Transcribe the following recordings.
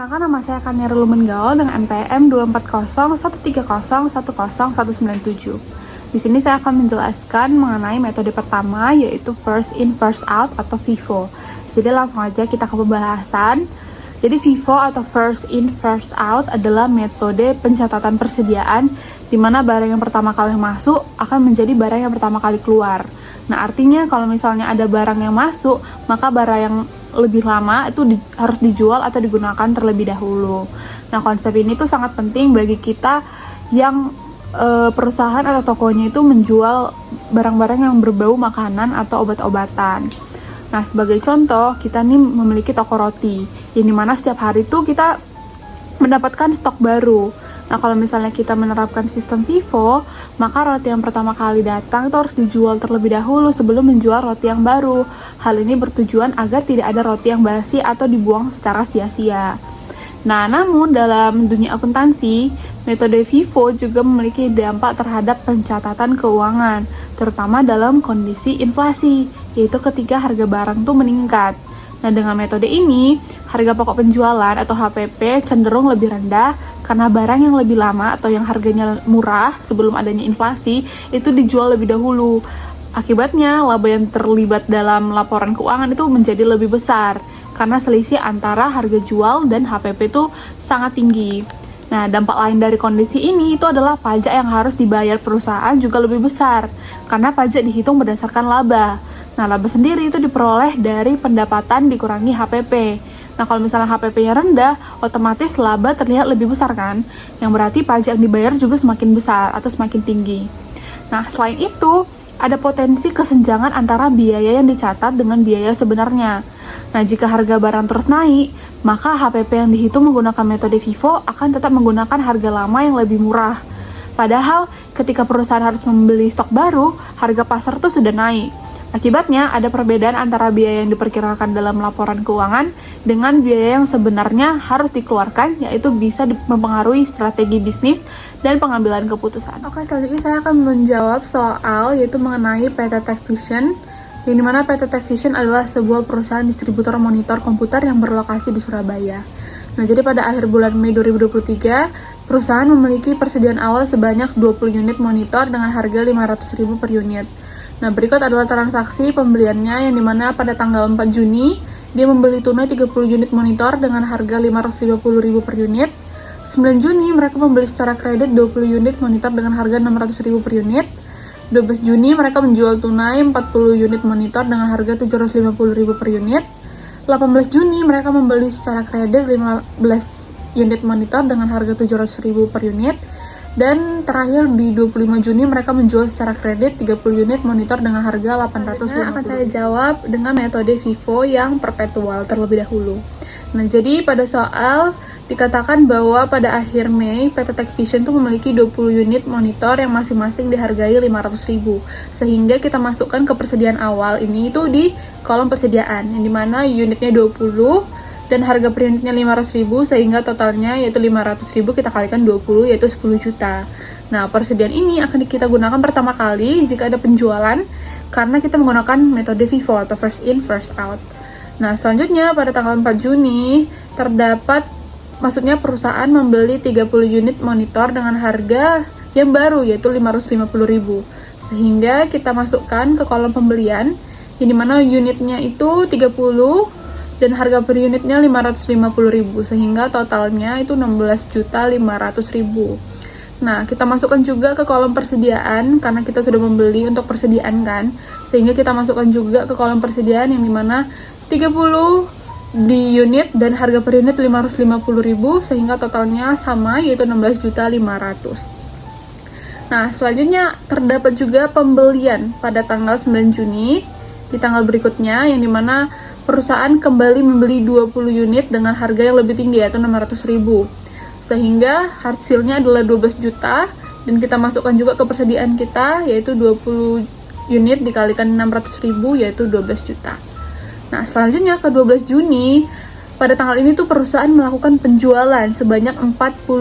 Perkenalkan, nama saya Kania Lumengaol dengan NPM 24013010197. Di sini saya akan menjelaskan mengenai metode pertama, yaitu first in first out atau FIFO. Jadi langsung aja kita ke pembahasan. Jadi FIFO atau first in first out adalah metode pencatatan persediaan di mana barang yang pertama kali masuk akan menjadi barang yang pertama kali keluar. Nah, artinya kalau misalnya ada barang yang masuk, maka barang yang lebih lama itu harus dijual atau digunakan terlebih dahulu. Nah, konsep ini tuh sangat penting bagi kita yang perusahaan atau tokonya itu menjual barang-barang yang berbau makanan atau obat-obatan. Nah, sebagai contoh, kita nih memiliki toko roti, yang dimana setiap hari tuh kita mendapatkan stok baru. Nah, kalau misalnya kita menerapkan sistem FIFO, maka roti yang pertama kali datang itu harus dijual terlebih dahulu sebelum menjual roti yang baru. Hal ini bertujuan agar tidak ada roti yang basi atau dibuang secara sia-sia. Nah, namun dalam dunia akuntansi, metode FIFO juga memiliki dampak terhadap pencatatan keuangan, terutama dalam kondisi inflasi, yaitu ketika harga barang tuh meningkat. Nah, dengan metode ini, harga pokok penjualan atau HPP cenderung lebih rendah karena barang yang lebih lama atau yang harganya murah sebelum adanya inflasi itu dijual lebih dahulu. Akibatnya, laba yang terlibat dalam laporan keuangan itu menjadi lebih besar karena selisih antara harga jual dan HPP itu sangat tinggi. Nah, dampak lain dari kondisi ini itu adalah pajak yang harus dibayar perusahaan juga lebih besar karena pajak dihitung berdasarkan laba. Nah, laba sendiri itu diperoleh dari pendapatan dikurangi HPP. Nah, kalau misalnya HPP-nya rendah, otomatis laba terlihat lebih besar kan? Yang berarti pajak yang dibayar juga semakin besar atau semakin tinggi. Nah, selain itu, ada potensi kesenjangan antara biaya yang dicatat dengan biaya sebenarnya. Nah, jika harga barang terus naik, maka HPP yang dihitung menggunakan metode FIFO akan tetap menggunakan harga lama yang lebih murah. Padahal, ketika perusahaan harus membeli stok baru, harga pasar tuh sudah naik. Akibatnya, ada perbedaan antara biaya yang diperkirakan dalam laporan keuangan dengan biaya yang sebenarnya harus dikeluarkan, yaitu bisa mempengaruhi strategi bisnis dan pengambilan keputusan. Oke, selanjutnya saya akan menjawab soal yaitu mengenai PT TechVision, yang dimana PT TechVision adalah sebuah perusahaan distributor monitor komputer yang berlokasi di Surabaya. Nah, jadi pada akhir bulan Mei 2023, perusahaan memiliki persediaan awal sebanyak 20 unit monitor dengan harga Rp500.000 per unit. Nah, berikut adalah transaksi pembeliannya yang dimana pada tanggal 4 Juni, dia membeli tunai 30 unit monitor dengan harga Rp550.000 per unit. 9 Juni, mereka membeli secara kredit 20 unit monitor dengan harga Rp600.000 per unit. 12 Juni, mereka menjual tunai 40 unit monitor dengan harga Rp750.000 per unit. 18 Juni, mereka membeli secara kredit 15 unit monitor dengan harga Rp700.000 per unit. Dan terakhir di 25 Juni mereka menjual secara kredit 30 unit monitor dengan harga Rp850.000. Akan saya jawab dengan metode FIFO yang perpetual terlebih dahulu. Nah, jadi pada soal dikatakan bahwa pada akhir Mei PT TechVision itu memiliki 20 unit monitor yang masing-masing dihargai Rp500.000. Sehingga kita masukkan ke persediaan awal ini itu di kolom persediaan, yang dimana unitnya 20 dan harga per unitnya Rp500.000, sehingga totalnya yaitu Rp500.000 kita kalikan 20 yaitu 10 juta. Nah, persediaan ini akan kita gunakan pertama kali jika ada penjualan karena kita menggunakan metode FIFO atau first in first out. Nah, selanjutnya pada tanggal 4 Juni maksudnya perusahaan membeli 30 unit monitor dengan harga yang baru yaitu Rp550.000. Sehingga kita masukkan ke kolom pembelian yang dimana unitnya itu 30 dan harga per unitnya Rp550.000, sehingga totalnya itu Rp16.500.000. Nah, kita masukkan juga ke kolom persediaan karena kita sudah membeli untuk persediaan kan, sehingga kita masukkan juga ke kolom persediaan yang dimana 30 di unit dan harga per unit Rp550.000, sehingga totalnya sama yaitu Rp16.500.000. Nah, selanjutnya terdapat juga pembelian pada tanggal 9 Juni di tanggal berikutnya, yang dimana perusahaan kembali membeli 20 unit dengan harga yang lebih tinggi yaitu Rp600.000. Sehingga hasilnya adalah 12 juta dan kita masukkan juga ke persediaan kita yaitu 20 unit dikalikan 600.000 yaitu 12 juta. Nah, selanjutnya ke 12 Juni pada tanggal ini tuh perusahaan melakukan penjualan sebanyak 40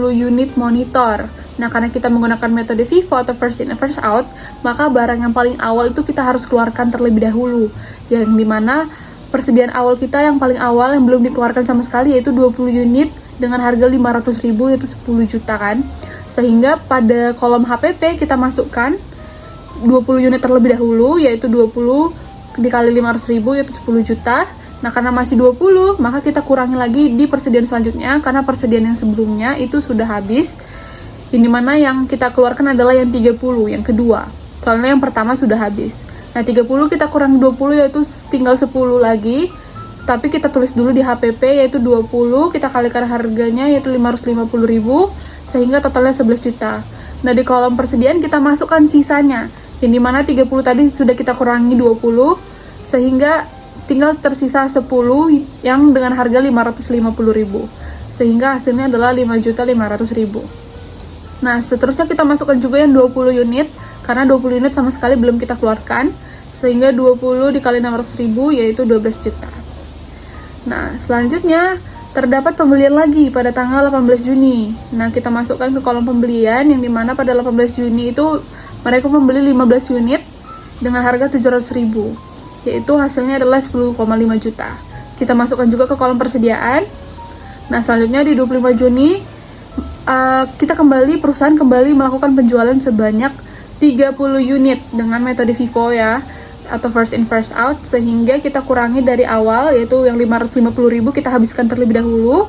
unit monitor. Nah, karena kita menggunakan metode FIFO atau first in first out, maka barang yang paling awal itu kita harus keluarkan terlebih dahulu, yang dimana persediaan awal kita yang paling awal yang belum dikeluarkan sama sekali yaitu 20 unit dengan harga 500.000 yaitu 10 juta kan. Sehingga pada kolom HPP kita masukkan 20 unit terlebih dahulu, yaitu 20 dikali 500.000 yaitu 10 juta. Nah, karena masih 20, maka kita kurangi lagi di persediaan selanjutnya, karena persediaan yang sebelumnya itu sudah habis. Ini mana yang kita keluarkan adalah yang 30, yang kedua. Soalnya yang pertama sudah habis. Nah, 30 kita kurang 20 yaitu tinggal 10 lagi. Tapi kita tulis dulu di HPP yaitu 20, kita kalikan harganya yaitu 550.000, sehingga totalnya 11 juta. Nah, di kolom persediaan kita masukkan sisanya, yang dimana 30 tadi sudah kita kurangi 20, sehingga tinggal tersisa 10 yang dengan harga 550.000, sehingga hasilnya adalah 5.500.000. Nah, seterusnya kita masukkan juga yang 20 unit, karena 20 unit sama sekali belum kita keluarkan, sehingga 20 dikali 600.000 yaitu 12 juta. Nah, selanjutnya terdapat pembelian lagi pada tanggal 18 Juni. Nah, kita masukkan ke kolom pembelian, yang dimana pada 18 Juni itu mereka membeli 15 unit dengan harga 700.000, yaitu hasilnya adalah 10,5 juta. Kita masukkan juga ke kolom persediaan. Nah, selanjutnya di 25 Juni perusahaan kembali melakukan penjualan sebanyak 30 unit dengan metode FIFO ya, atau first in first out, sehingga kita kurangi dari awal, yaitu yang 550.000 kita habiskan terlebih dahulu,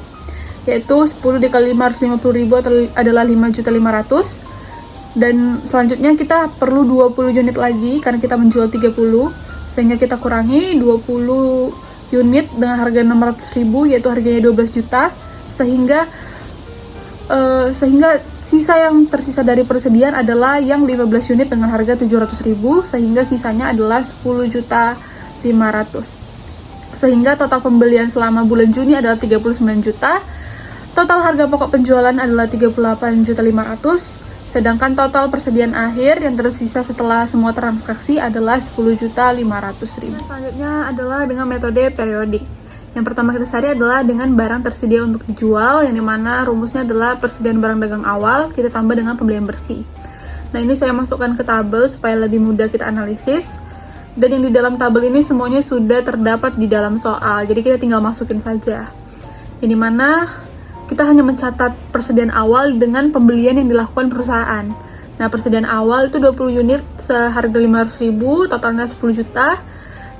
yaitu 10 dikali 550.000 adalah 5.500.000, dan selanjutnya kita perlu 20 unit lagi karena kita menjual 30, sehingga kita kurangi 20 unit dengan harga 600.000 yaitu harganya 12 juta, sehingga sisa yang tersisa dari persediaan adalah yang 15 unit dengan harga 700.000, sehingga sisanya adalah 10.500.000. Sehingga total pembelian selama bulan Juni adalah 39 juta. Total harga pokok penjualan adalah 38.500.000, sedangkan total persediaan akhir yang tersisa setelah semua transaksi adalah 10.500.000. Selanjutnya adalah dengan metode periodik. Yang pertama kita cari adalah dengan barang tersedia untuk dijual, yang dimana rumusnya adalah persediaan barang dagang awal kita tambah dengan pembelian bersih. Nah, ini saya masukkan ke tabel supaya lebih mudah kita analisis. Dan yang di dalam tabel ini semuanya sudah terdapat di dalam soal, jadi kita tinggal masukin saja. Yang dimana kita hanya mencatat persediaan awal dengan pembelian yang dilakukan perusahaan. Nah, persediaan awal itu 20 unit seharga 500.000, totalnya 10 juta.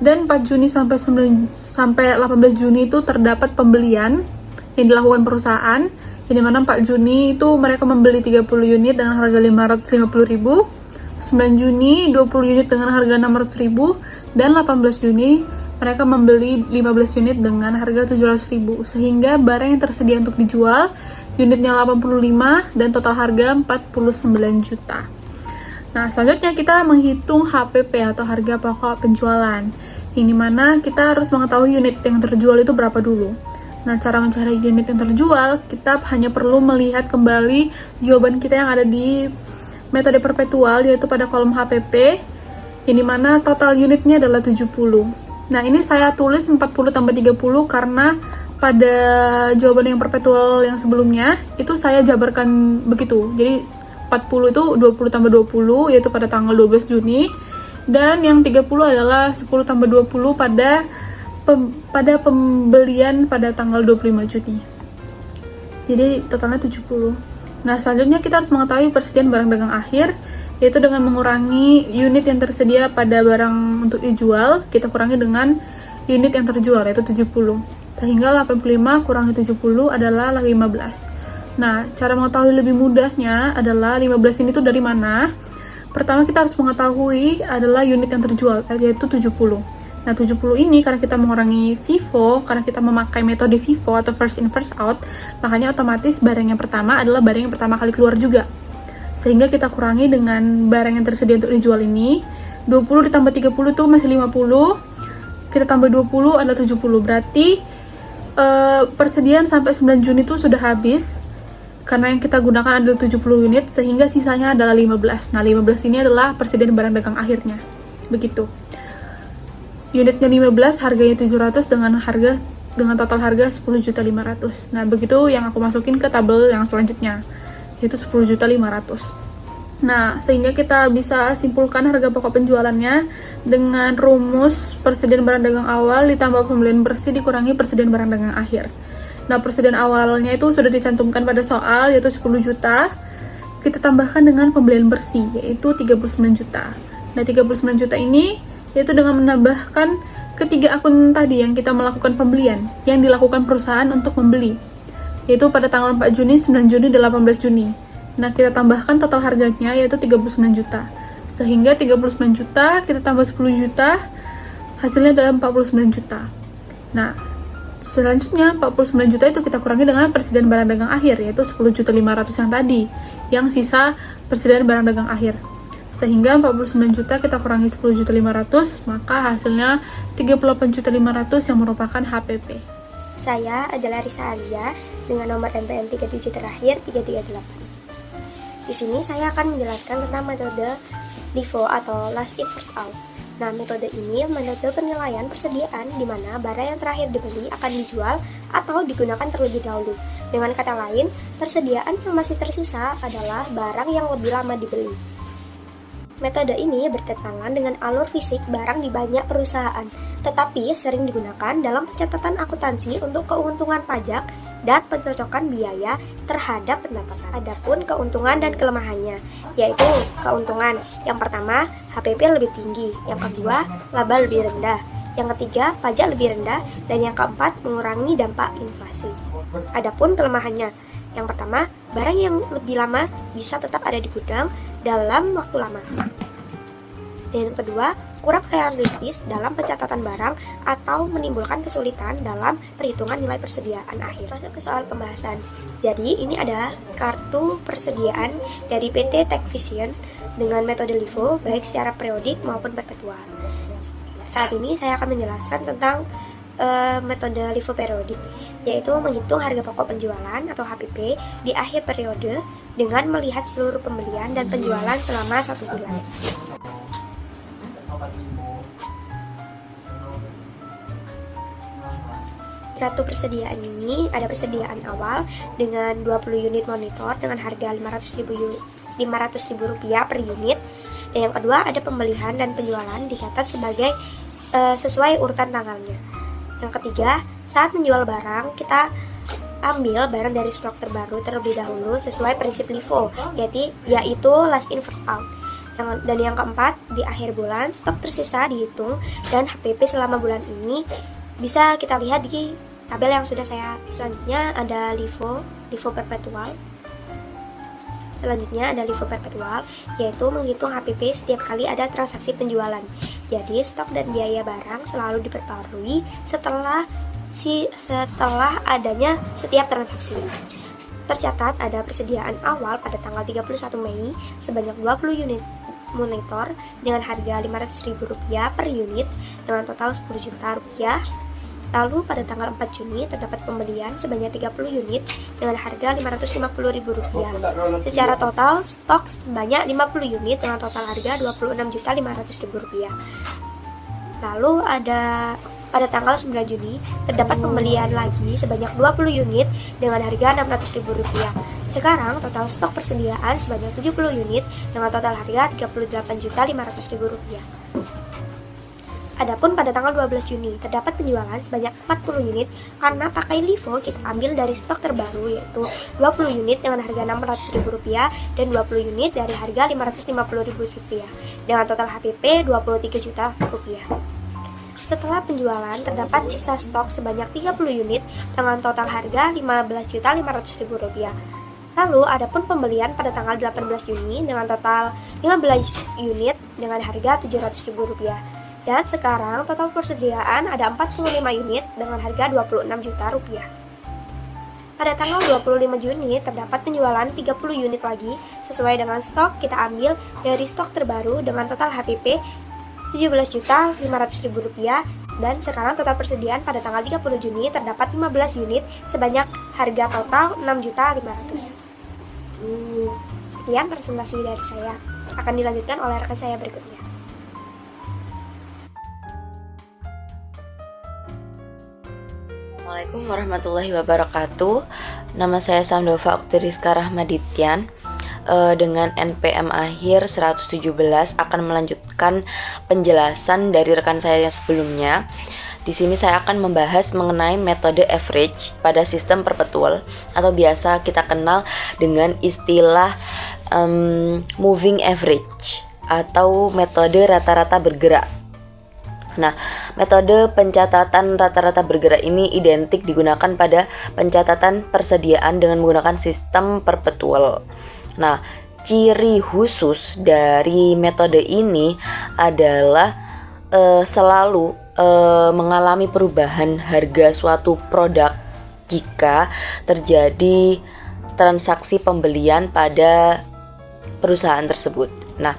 Dan 4 Juni sampai 18 Juni itu terdapat pembelian yang dilakukan perusahaan, yang dimana 4 Juni itu mereka membeli 30 unit dengan harga 550.000, 9 Juni 20 unit dengan harga 600.000, dan 18 Juni mereka membeli 15 unit dengan harga 700.000, sehingga barang yang tersedia untuk dijual unitnya 85 dan total harga 49 juta. Nah, selanjutnya kita menghitung HPP atau harga pokok penjualan. Ini mana kita harus mengetahui unit yang terjual itu berapa dulu. Nah, cara mencari unit yang terjual, kita hanya perlu melihat kembali jawaban kita yang ada di metode perpetual, yaitu pada kolom HPP. Ini mana total unitnya adalah 70. Nah, ini saya tulis 40 tambah 30 karena pada jawaban yang perpetual yang sebelumnya itu saya jabarkan begitu. Jadi 40 itu 20 tambah 20 yaitu pada tanggal 12 Juni, dan yang 30 adalah 10 tambah 20 pada pembelian pada tanggal 25 Juni. Jadi totalnya 70. Nah, selanjutnya kita harus mengetahui persediaan barang dagang akhir, yaitu dengan mengurangi unit yang tersedia pada barang untuk dijual, kita kurangi dengan unit yang terjual yaitu 70. Sehingga 85 kurangi 70 adalah 15. Nah, cara mengetahui lebih mudahnya adalah 15 ini tuh dari mana? Pertama kita harus mengetahui adalah unit yang terjual, yaitu 70. Nah, 70 ini karena kita mengurangi FIFO, karena kita memakai metode FIFO atau first in first out, makanya otomatis barang yang pertama adalah barang yang pertama kali keluar juga. Sehingga kita kurangi dengan barang yang tersedia untuk dijual ini. 20 ditambah 30 itu masih 50. Kita tambah 20 adalah 70. Berarti persediaan sampai 9 Juni itu sudah habis. Karena yang kita gunakan adalah 70 unit, sehingga sisanya adalah 15. Nah, 15 ini adalah persediaan barang dagang akhirnya. Begitu. Unitnya 15, harganya 700 dengan total harga 10.500.000. Nah, begitu yang aku masukin ke tabel yang selanjutnya, yaitu 10.500.000. Nah, sehingga kita bisa simpulkan harga pokok penjualannya dengan rumus persediaan barang dagang awal ditambah pembelian bersih dikurangi persediaan barang dagang akhir. Nah, persediaan awalnya itu sudah dicantumkan pada soal, yaitu 10 juta. Kita tambahkan dengan pembelian bersih, yaitu 39 juta. Nah, 39 juta ini yaitu dengan menambahkan ketiga akun tadi yang kita melakukan pembelian, yang dilakukan perusahaan untuk membeli, yaitu pada tanggal 4 Juni, 9 Juni, dan 18 Juni. Nah, kita tambahkan total harganya yaitu 39 juta. Sehingga 39 juta, kita tambah 10 juta, hasilnya adalah 49 juta. Nah, selanjutnya 49 juta itu kita kurangi dengan persediaan barang dagang akhir, yaitu 10.500.000 yang tadi, yang sisa persediaan barang dagang akhir. Sehingga 49 juta kita kurangi 10.500.000, maka hasilnya 38.500.000 yang merupakan HPP. Saya adalah Risa Alia dengan nomor NPM 3 digit terakhir 338. Di sini saya akan menjelaskan tentang metode LIFO atau Last In First Out. Nah, metode ini metode penilaian persediaan di mana barang yang terakhir dibeli akan dijual atau digunakan terlebih dahulu. Dengan kata lain, persediaan yang masih tersisa adalah barang yang lebih lama dibeli. Metode ini bertentangan dengan alur fisik barang di banyak perusahaan, tetapi sering digunakan dalam pencatatan akuntansi untuk keuntungan pajak dan pencocokan biaya terhadap pendapatan. Adapun keuntungan dan kelemahannya, yaitu keuntungan yang pertama, HPP lebih tinggi, yang kedua, laba lebih rendah, yang ketiga, pajak lebih rendah, dan yang keempat, mengurangi dampak inflasi. Adapun kelemahannya, yang pertama, barang yang lebih lama bisa tetap ada di gudang dalam waktu lama. Dan yang kedua, kurang realistis dalam pencatatan barang atau menimbulkan kesulitan dalam perhitungan nilai persediaan akhir. Masuk ke soal pembahasan. Jadi ini ada kartu persediaan dari PT Techvision dengan metode LIFO baik secara periodik maupun perpetual. Saat ini saya akan menjelaskan tentang metode LIFO periodik, yaitu menghitung harga pokok penjualan atau HPP di akhir periode dengan melihat seluruh pembelian dan penjualan selama 1 bulan. Kartu persediaan ini ada persediaan awal dengan 20 unit monitor dengan harga Rp500.000 per unit. Dan yang kedua ada pembelian dan penjualan dicatat sebagai sesuai urutan tanggalnya. Yang ketiga, saat menjual barang kita ambil barang dari stok terbaru terlebih dahulu sesuai prinsip LIFO, yaitu last in first out. Dan yang keempat, di akhir bulan stok tersisa dihitung dan HPP selama bulan ini bisa kita lihat di tabel yang sudah saya. Selanjutnya ada LIFO perpetual. Selanjutnya ada LIFO perpetual, yaitu menghitung HPP setiap kali ada transaksi penjualan. Jadi stok dan biaya barang selalu diperbarui setelah adanya setiap transaksi. Tercatat ada persediaan awal pada tanggal 31 Mei sebanyak 20 unit monitor dengan harga Rp500.000 per unit dengan total Rp10 juta. Lalu pada tanggal 4 Juni terdapat pembelian sebanyak 30 unit dengan harga Rp550.000. Secara total stok sebanyak 50 unit dengan total harga Rp26.500.000. Lalu pada tanggal 9 Juni terdapat pembelian lagi sebanyak 20 unit dengan harga Rp600.000. Sekarang total stok persediaan sebanyak 70 unit dengan total harga Rp38.500.000. Adapun pada tanggal 12 Juni terdapat penjualan sebanyak 40 unit karena pakai LIFO kita ambil dari stok terbaru, yaitu 20 unit dengan harga Rp600.000 dan 20 unit dari harga Rp550.000 dengan total HPP Rp23 juta. Setelah penjualan terdapat sisa stok sebanyak 30 unit dengan total harga Rp15.500.000. Lalu adapun pembelian pada tanggal 18 Juni dengan total 15 unit dengan harga Rp700.000. Dan sekarang total persediaan ada 45 unit dengan harga Rp26 juta. Pada tanggal 25 Juni terdapat penjualan 30 unit lagi sesuai dengan stok kita ambil dari stok terbaru dengan total HPP Rp17.500.000. Dan sekarang total persediaan pada tanggal 30 Juni terdapat 15 unit sebanyak harga total Rp6.500.000. Sekian presentasi dari saya. Akan dilanjutkan oleh rekan saya berikutnya. Assalamualaikum warahmatullahi wabarakatuh. Nama saya Samdova Oktiriska Rahmadityan dengan NPM akhir 117 akan melanjutkan penjelasan dari rekan saya yang sebelumnya. Di sini saya akan membahas mengenai metode average pada sistem perpetual atau biasa kita kenal dengan istilah moving average atau metode rata-rata bergerak. Nah, metode pencatatan rata-rata bergerak ini identik digunakan pada pencatatan persediaan dengan menggunakan sistem perpetual. Nah, ciri khusus dari metode ini adalah selalu mengalami perubahan harga suatu produk jika terjadi transaksi pembelian pada perusahaan tersebut. Nah,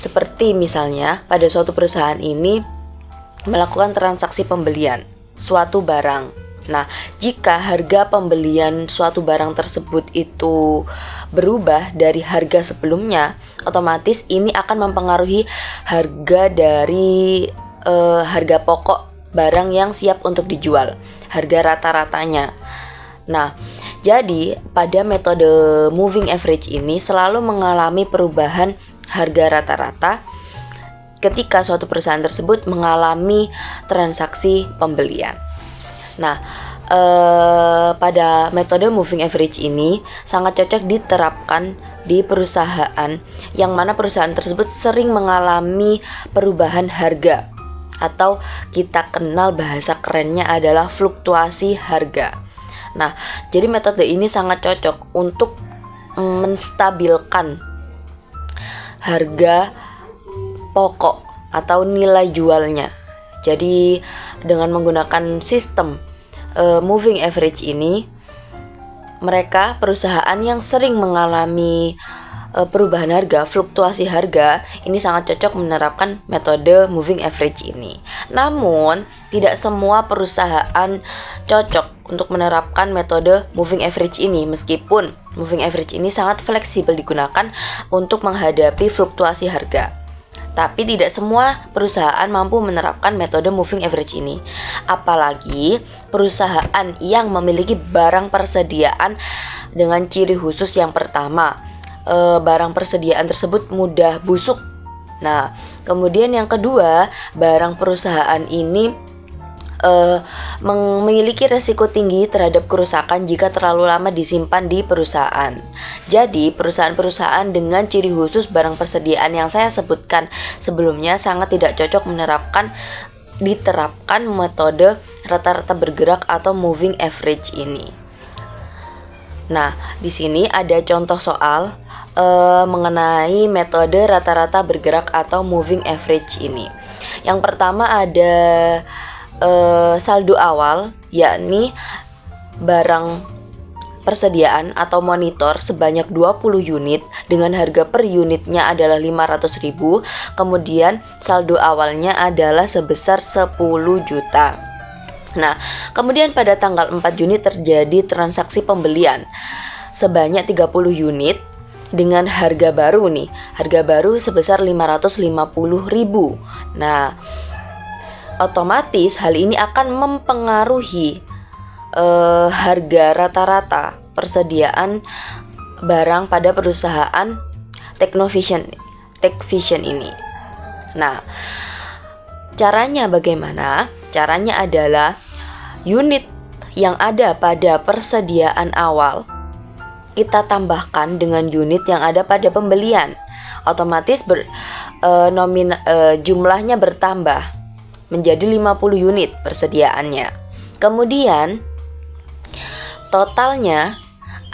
seperti misalnya pada suatu perusahaan ini melakukan transaksi pembelian suatu barang. Nah, jika harga pembelian suatu barang tersebut itu berubah dari harga sebelumnya, otomatis ini akan mempengaruhi harga dari harga pokok barang yang siap untuk dijual, harga rata-ratanya. Nah, jadi pada metode moving average ini selalu mengalami perubahan harga rata-rata ketika suatu perusahaan tersebut mengalami transaksi pembelian. Nah, pada metode moving average ini sangat cocok diterapkan di perusahaan yang mana perusahaan tersebut sering mengalami perubahan harga atau kita kenal bahasa kerennya adalah fluktuasi harga. Nah, jadi metode ini sangat cocok untuk menstabilkan harga pokok atau nilai jualnya. Jadi dengan menggunakan sistem moving average ini, mereka perusahaan yang sering mengalami perubahan harga, fluktuasi harga, ini sangat cocok menerapkan metode moving average ini. Namun, tidak semua perusahaan cocok untuk menerapkan metode moving average ini, meskipun moving average ini sangat fleksibel digunakan untuk menghadapi fluktuasi harga. Tapi tidak semua perusahaan mampu menerapkan metode moving average ini. Apalagi perusahaan yang memiliki barang persediaan dengan ciri khusus yang pertama, barang persediaan tersebut mudah busuk. Nah, kemudian yang kedua, barang perusahaan ini memiliki resiko tinggi terhadap kerusakan jika terlalu lama disimpan di perusahaan. Jadi, perusahaan-perusahaan dengan ciri khusus barang persediaan yang saya sebutkan sebelumnya sangat tidak cocok diterapkan metode rata-rata bergerak atau moving average ini. Nah, di sini ada contoh soal mengenai metode rata-rata bergerak atau moving average ini. Yang pertama ada saldo awal, yakni barang persediaan atau monitor sebanyak 20 unit dengan harga per unitnya adalah 500.000. Kemudian saldo awalnya adalah sebesar 10 juta. Nah, kemudian pada tanggal 4 Juni terjadi transaksi pembelian sebanyak 30 unit dengan harga baru nih. Harga baru sebesar 550.000. Nah, otomatis hal ini akan mempengaruhi harga rata-rata persediaan barang pada perusahaan Techvision ini. Nah, caranya bagaimana? Caranya adalah unit yang ada pada persediaan awal kita tambahkan dengan unit yang ada pada pembelian. Otomatis jumlahnya bertambah menjadi 50 unit persediaannya. Kemudian totalnya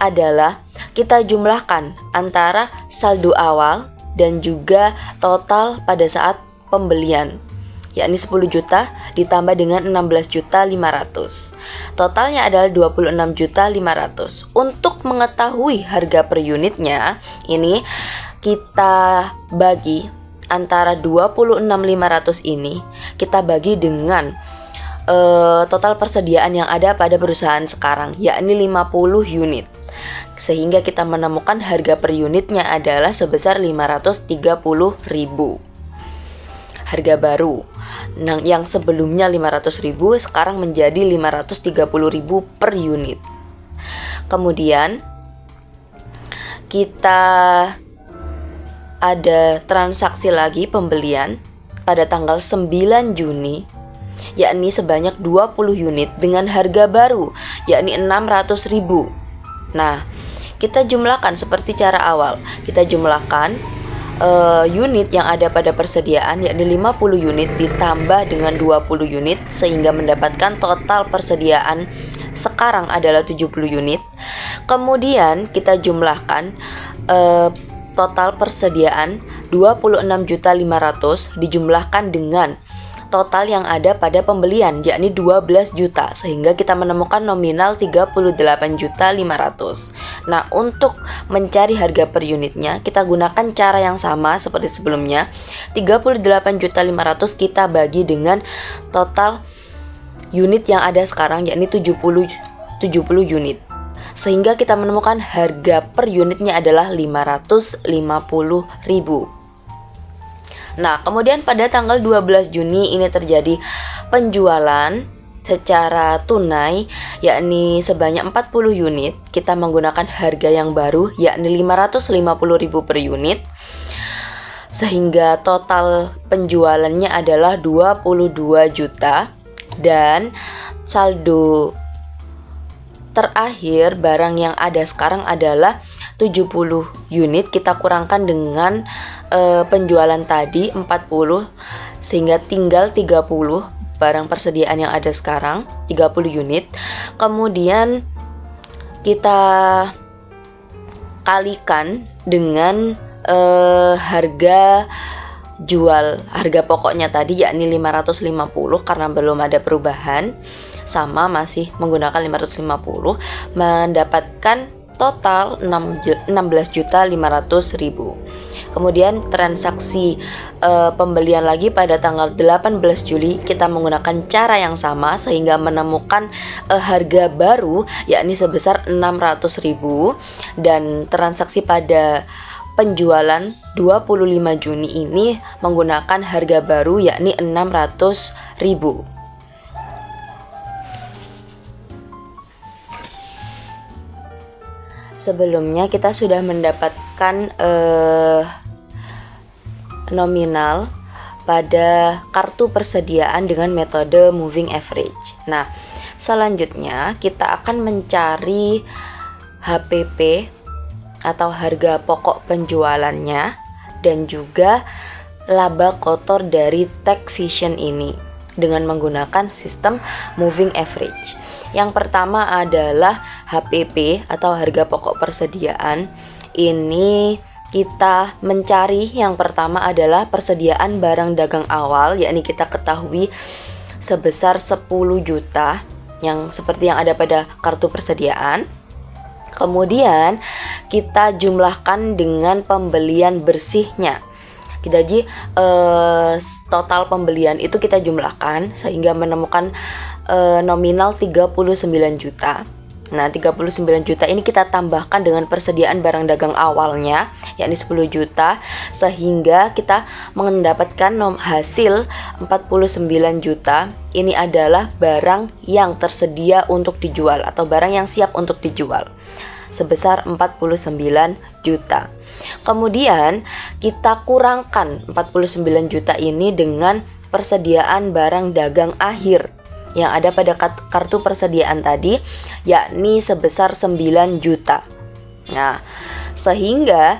adalah kita jumlahkan antara saldo awal dan juga total pada saat pembelian, yakni 10 juta ditambah dengan 16.500.000. Totalnya adalah 26.500.000. Untuk mengetahui harga per unitnya, ini kita bagi antara 26.500 ini kita bagi dengan total persediaan yang ada pada perusahaan sekarang, yakni 50 unit. Sehingga kita menemukan harga per unitnya adalah sebesar 530.000. Harga baru. Nah, yang sebelumnya 500.000 sekarang menjadi 530.000 per unit. Kemudian kita ada transaksi lagi pembelian pada tanggal 9 Juni yakni sebanyak 20 unit dengan harga baru, yakni 600.000. Nah, kita jumlahkan seperti cara awal. Kita jumlahkan unit yang ada pada persediaan, yakni 50 unit ditambah dengan 20 unit, sehingga mendapatkan total persediaan sekarang adalah 70 unit. Kemudian kita jumlahkan total persediaan 26.500.000 dijumlahkan dengan total yang ada pada pembelian, yakni 12 juta, sehingga kita menemukan nominal 38.500.000. Nah, untuk mencari harga per unitnya, kita gunakan cara yang sama seperti sebelumnya. 38.500.000 kita bagi dengan total unit yang ada sekarang, yakni 70 unit, sehingga kita menemukan harga per unitnya adalah 550.000. Nah, kemudian pada tanggal 12 Juni ini terjadi penjualan secara tunai, yakni sebanyak 40 unit. Kita menggunakan harga yang baru, yakni 550.000 per unit, sehingga total penjualannya adalah 22 juta. Dan saldo terakhir barang yang ada sekarang adalah 70 unit. Kita kurangkan dengan penjualan tadi 40, sehingga tinggal 30 barang persediaan yang ada sekarang, 30 unit. Kemudian kita kalikan dengan harga pokoknya tadi, yakni 550, karena belum ada perubahan, sama masih menggunakan 550, mendapatkan total 16.500.000. Kemudian transaksi pembelian lagi pada tanggal 18 Juli kita menggunakan cara yang sama, sehingga menemukan harga baru, yakni sebesar 600.000, dan transaksi pada penjualan 25 Juni ini menggunakan harga baru, yakni 600.000. Sebelumnya kita sudah mendapatkan nominal pada kartu persediaan dengan metode moving average. Nah, selanjutnya kita akan mencari HPP atau harga pokok penjualannya, dan juga laba kotor dari Tech Vision ini dengan menggunakan sistem moving average. Yang pertama adalah HPP atau harga pokok persediaan. Ini kita mencari, yang pertama adalah persediaan barang dagang awal, yakni kita ketahui sebesar 10 juta, yang seperti yang ada pada kartu persediaan. Kemudian kita jumlahkan dengan pembelian bersihnya. Jadi total pembelian itu kita jumlahkan sehingga menemukan nominal 39 juta. Nah, 39 juta ini kita tambahkan dengan persediaan barang dagang awalnya, yakni 10 juta, sehingga kita mendapatkan hasil 49 juta. Ini adalah barang yang tersedia untuk dijual atau barang yang siap untuk dijual, sebesar 49 juta. Kemudian kita kurangkan 49 juta ini dengan persediaan barang dagang akhir yang ada pada kartu persediaan tadi, yakni sebesar 9 juta. Nah, sehingga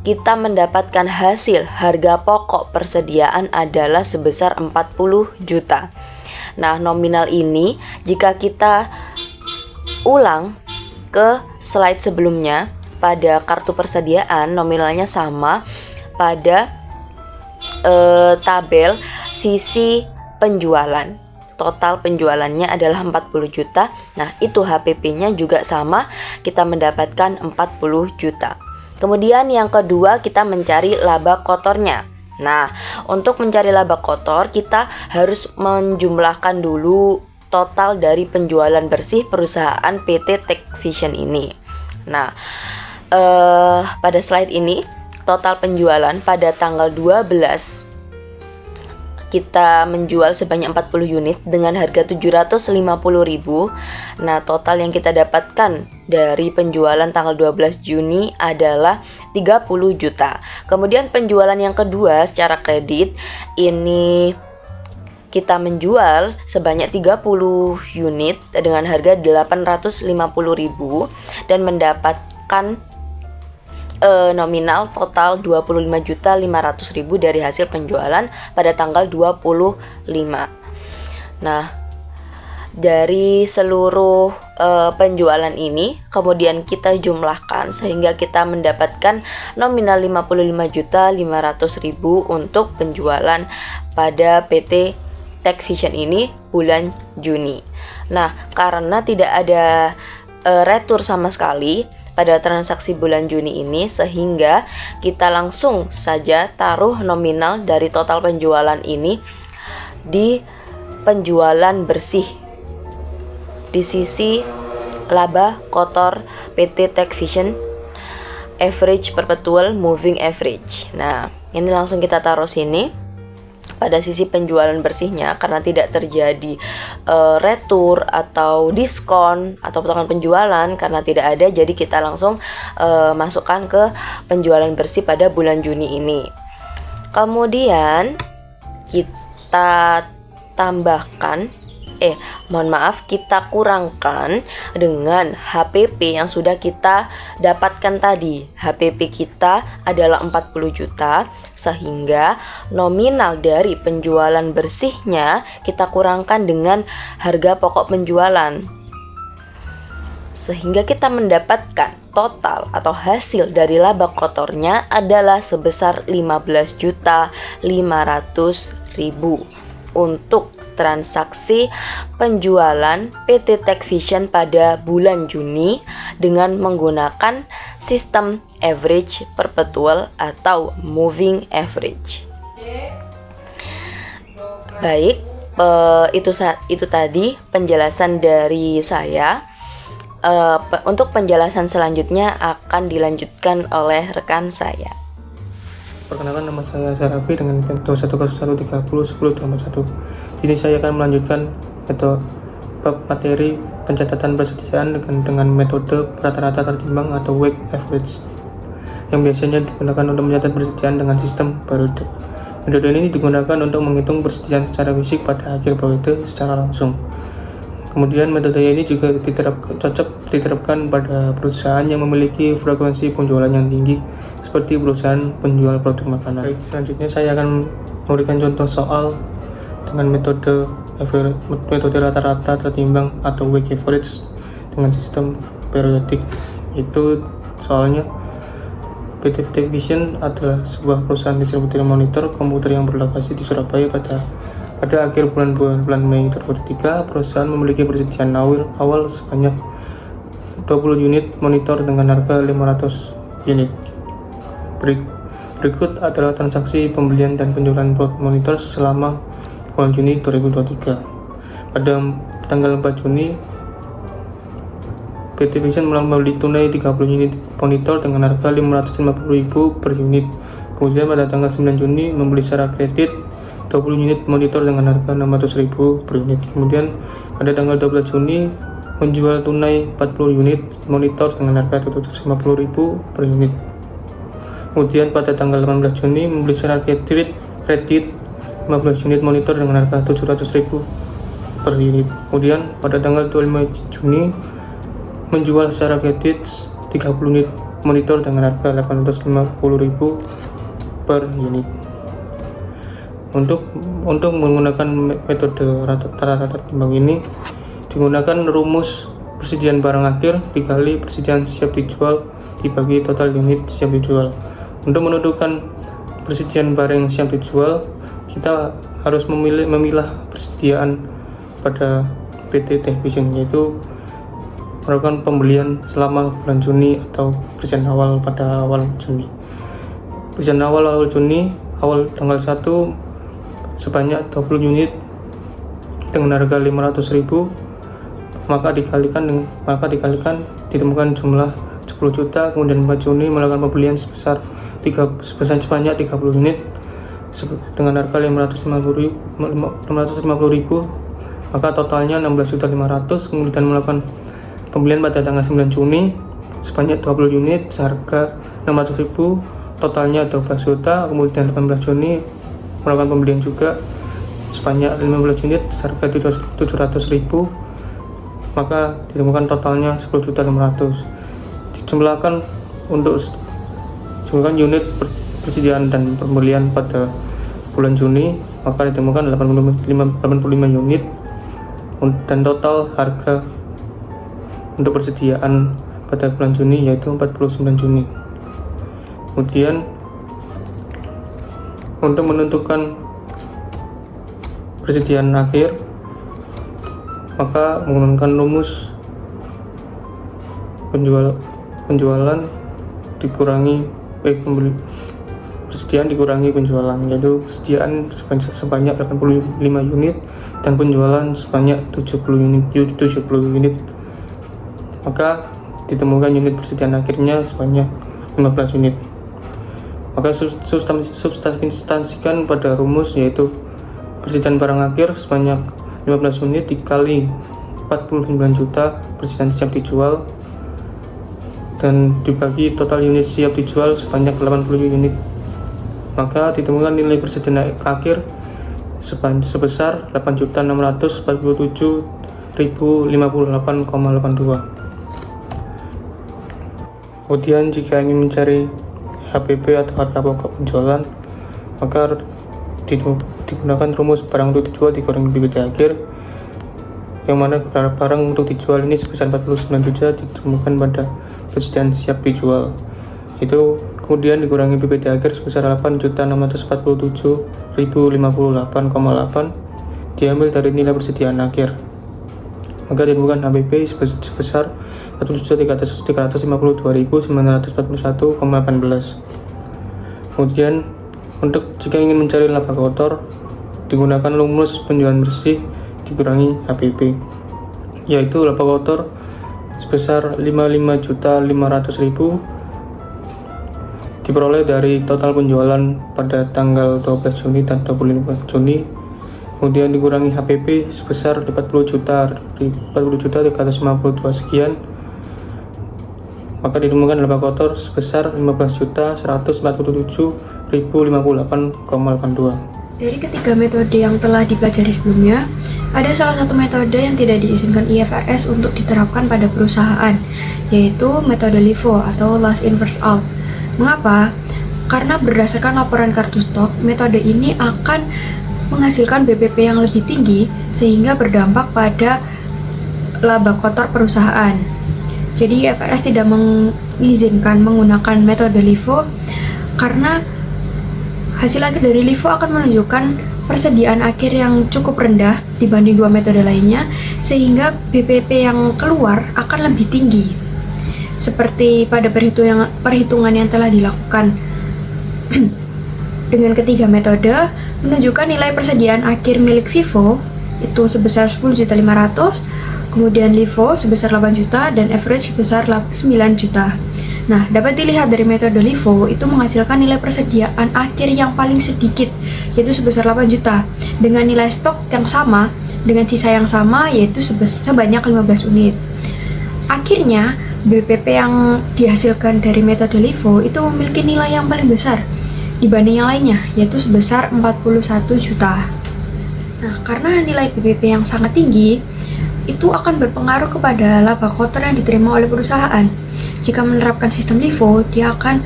kita mendapatkan hasil harga pokok persediaan adalah sebesar 40 juta. Nah, nominal ini jika kita ulang ke slide sebelumnya, pada kartu persediaan nominalnya sama pada tabel sisi penjualan. Total penjualannya adalah 40 juta. Nah, itu HPP-nya juga sama, kita mendapatkan 40 juta. Kemudian yang kedua, kita mencari laba kotornya. Nah, untuk mencari laba kotor, kita harus menjumlahkan dulu total dari penjualan bersih perusahaan PT Tech Vision ini. Nah, pada slide ini, total penjualan pada tanggal 12 kita menjual sebanyak 40 unit dengan harga 750.000. Nah, total yang kita dapatkan dari penjualan tanggal 12 Juni adalah 30 juta. Kemudian penjualan yang kedua secara kredit ini kita menjual sebanyak 30 unit dengan harga 850.000 dan mendapatkan nominal total 25.500.000 dari hasil penjualan pada tanggal 25. Nah, dari seluruh penjualan ini kemudian kita jumlahkan sehingga kita mendapatkan nominal 55.500.000 untuk penjualan pada PT Tech Vision ini bulan Juni. Nah, karena tidak ada retur sama sekali pada transaksi bulan Juni ini, sehingga kita langsung saja taruh nominal dari total penjualan ini di penjualan bersih di sisi laba kotor PT Tech Vision average perpetual moving average. Nah, ini langsung kita taruh sini pada sisi penjualan bersihnya, karena tidak terjadi retur atau diskon atau potongan penjualan karena tidak ada, jadi kita langsung masukkan ke penjualan bersih pada bulan Juni ini. Kemudian kita tambahkan kita kurangkan dengan HPP yang sudah kita dapatkan tadi. HPP kita adalah 40 juta, sehingga nominal dari penjualan bersihnya kita kurangkan dengan harga pokok penjualan, sehingga kita mendapatkan total atau hasil dari laba kotornya adalah sebesar 15.500.000 untuk transaksi penjualan PT Tech Vision pada bulan Juni dengan menggunakan sistem average perpetual atau moving average. Baik, itu tadi penjelasan dari saya. Untuk penjelasan selanjutnya akan dilanjutkan oleh rekan saya. Perkenalkan, nama saya Zarafi dengan metode 101301021. Di sini saya akan melanjutkan metode materi pencatatan persediaan dengan metode rata-rata tertimbang atau weighted average yang biasanya digunakan untuk mencatat persediaan dengan sistem periode. Metode ini digunakan untuk menghitung persediaan secara fisik pada akhir periode secara langsung. Kemudian metode ini juga cocok diterapkan pada perusahaan yang memiliki frekuensi penjualan yang tinggi seperti perusahaan penjual produk makanan. Baik, selanjutnya saya akan memberikan contoh soal dengan metode rata-rata tertimbang atau weighted average dengan sistem periodik. Itu soalnya PT Tech Vision adalah sebuah perusahaan distributor monitor komputer yang berlokasi di Surabaya. Pada akhir bulan Mei 2023, perusahaan memiliki persediaan awal sebanyak 20 unit monitor dengan harga 500 unit. Berikut adalah transaksi pembelian dan penjualan monitor selama bulan Juni 2023. Pada tanggal 4 Juni, PT Vision membeli tunai 30 unit monitor dengan harga 550.000 per unit. Kemudian pada tanggal 9 Juni membeli secara kredit 20 unit monitor dengan harga 600.000 per unit. Kemudian pada tanggal 12 Juni menjual tunai 40 unit monitor dengan harga 250.000 per unit. Kemudian pada tanggal 18 Juni membeli secara kredit 15 unit monitor dengan harga 700.000 per unit. Kemudian pada tanggal 25 Juni menjual secara kredit 30 unit monitor dengan harga 850.000 per unit. Untuk menggunakan metode rata-rata tertimbang ini digunakan rumus persediaan barang akhir dikali persediaan siap dijual dibagi total unit siap dijual. Untuk menentukan persediaan barang yang siap dijual, kita harus memilah persediaan pada PT Tech Vision, yaitu melakukan pembelian selama bulan Juni atau persediaan awal pada awal Juni. Persediaan awal Juni, awal tanggal 1 sebanyak 20 unit dengan harga 500.000, maka dikalikan ditemukan jumlah 10 juta. Kemudian 4 Juni melakukan pembelian sebesar sebanyak 30 unit dengan harga 550.000, maka totalnya 16.500.000. Kemudian melakukan pembelian pada tanggal 9 Juni sebanyak 20 unit seharga 600.000, totalnya 12 juta. Kemudian 18 Juni melakukan pembelian juga sebanyak 15 unit harga 700.000, maka ditemukan totalnya 10.500.000. Dijumlahkan untuk unit persediaan dan pembelian pada bulan Juni, maka ditemukan 85 unit, dan total harga untuk persediaan pada bulan Juni yaitu 49 unit. Kemudian untuk menentukan persediaan akhir, maka menggunakan rumus penjualan dikurangi persediaan dikurangi penjualan, yaitu persediaan sebanyak 85 unit dan penjualan sebanyak 70 unit, maka ditemukan unit persediaan akhirnya sebanyak 15 unit. Maka substansikan pada rumus, yaitu persediaan barang akhir sebanyak 15 unit dikali 49 juta persediaan siap dijual, dan dibagi total unit siap dijual sebanyak 80 unit, maka ditemukan nilai persediaan akhir sebesar 8.647.058,82. Kemudian jika ingin mencari HPP atau harga pokok penjualan, maka digunakan rumus barang untuk dijual dikurangi PBT akhir, yang mana barang untuk dijual ini sebesar 49 juta ditemukan pada persediaan siap dijual, itu kemudian dikurangi PBT akhir sebesar 8.647.058,8 diambil dari nilai persediaan akhir, maka ditemukan HPP sebesar 40.352.941,18. Kemudian untuk jika ingin mencari laba kotor, digunakan rumus penjualan bersih dikurangi HPP, yaitu laba kotor sebesar 55.500.000 diperoleh dari total penjualan pada tanggal 12 Juni dan 25 Juni, kemudian dikurangi HPP sebesar 40.352 sekian, maka ditemukan laba kotor sebesar 15.147.058,82. Dari ketiga metode yang telah dipelajari sebelumnya, ada salah satu metode yang tidak diizinkan IFRS untuk diterapkan pada perusahaan, yaitu metode LIFO atau last in first out. Mengapa? Karena berdasarkan laporan kartu stok, metode ini akan menghasilkan BPP yang lebih tinggi sehingga berdampak pada laba kotor perusahaan. Jadi IFRS tidak mengizinkan menggunakan metode LIFO karena hasil akhir dari LIFO akan menunjukkan persediaan akhir yang cukup rendah dibanding dua metode lainnya, sehingga BPP yang keluar akan lebih tinggi. Seperti pada perhitungan yang telah dilakukan dengan ketiga metode, menunjukkan nilai persediaan akhir milik Vivo itu sebesar 10.500.000, kemudian LIFO sebesar 8 juta, dan average sebesar 9 juta. Nah, dapat dilihat dari metode LIFO itu menghasilkan nilai persediaan akhir yang paling sedikit, yaitu sebesar 8 juta, dengan nilai stok yang sama, dengan sisa yang sama, yaitu sebanyak 15 unit. Akhirnya, BPP yang dihasilkan dari metode LIFO itu memiliki nilai yang paling besar dibanding yang lainnya, yaitu sebesar 41 juta. Nah, karena nilai BPP yang sangat tinggi, itu akan berpengaruh kepada laba kotor yang diterima oleh perusahaan. Jika menerapkan sistem LIFO, dia akan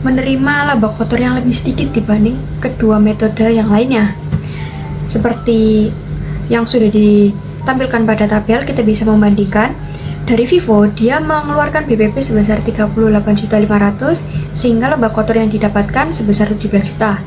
menerima laba kotor yang lebih sedikit dibanding kedua metode yang lainnya. Seperti yang sudah ditampilkan pada tabel, kita bisa membandingkan. Dari Vivo, dia mengeluarkan BPP sebesar 38.500.000 sehingga laba kotor yang didapatkan sebesar 17 juta.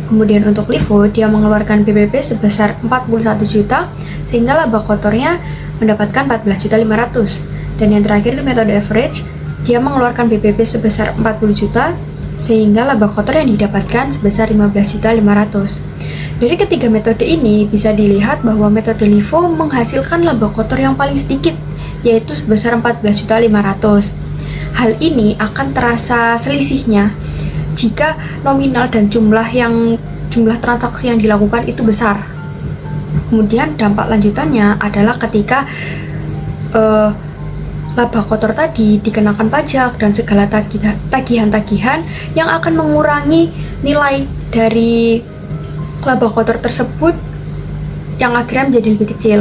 Kemudian untuk LIFO, dia mengeluarkan BPP sebesar 41 juta sehingga laba kotornya mendapatkan 14.500.000. Dan yang terakhir di metode average, dia mengeluarkan BPP sebesar 40 juta sehingga laba kotor yang didapatkan sebesar 15.500.000. Dari ketiga metode ini bisa dilihat bahwa metode LIFO menghasilkan laba kotor yang paling sedikit, yaitu sebesar 14.500.000. Hal ini akan terasa selisihnya jika nominal dan jumlah transaksi yang dilakukan itu besar. Kemudian dampak lanjutannya adalah ketika laba kotor tadi dikenakan pajak dan segala tagihan-tagihan yang akan mengurangi nilai dari laba kotor tersebut yang akhirnya menjadi lebih kecil.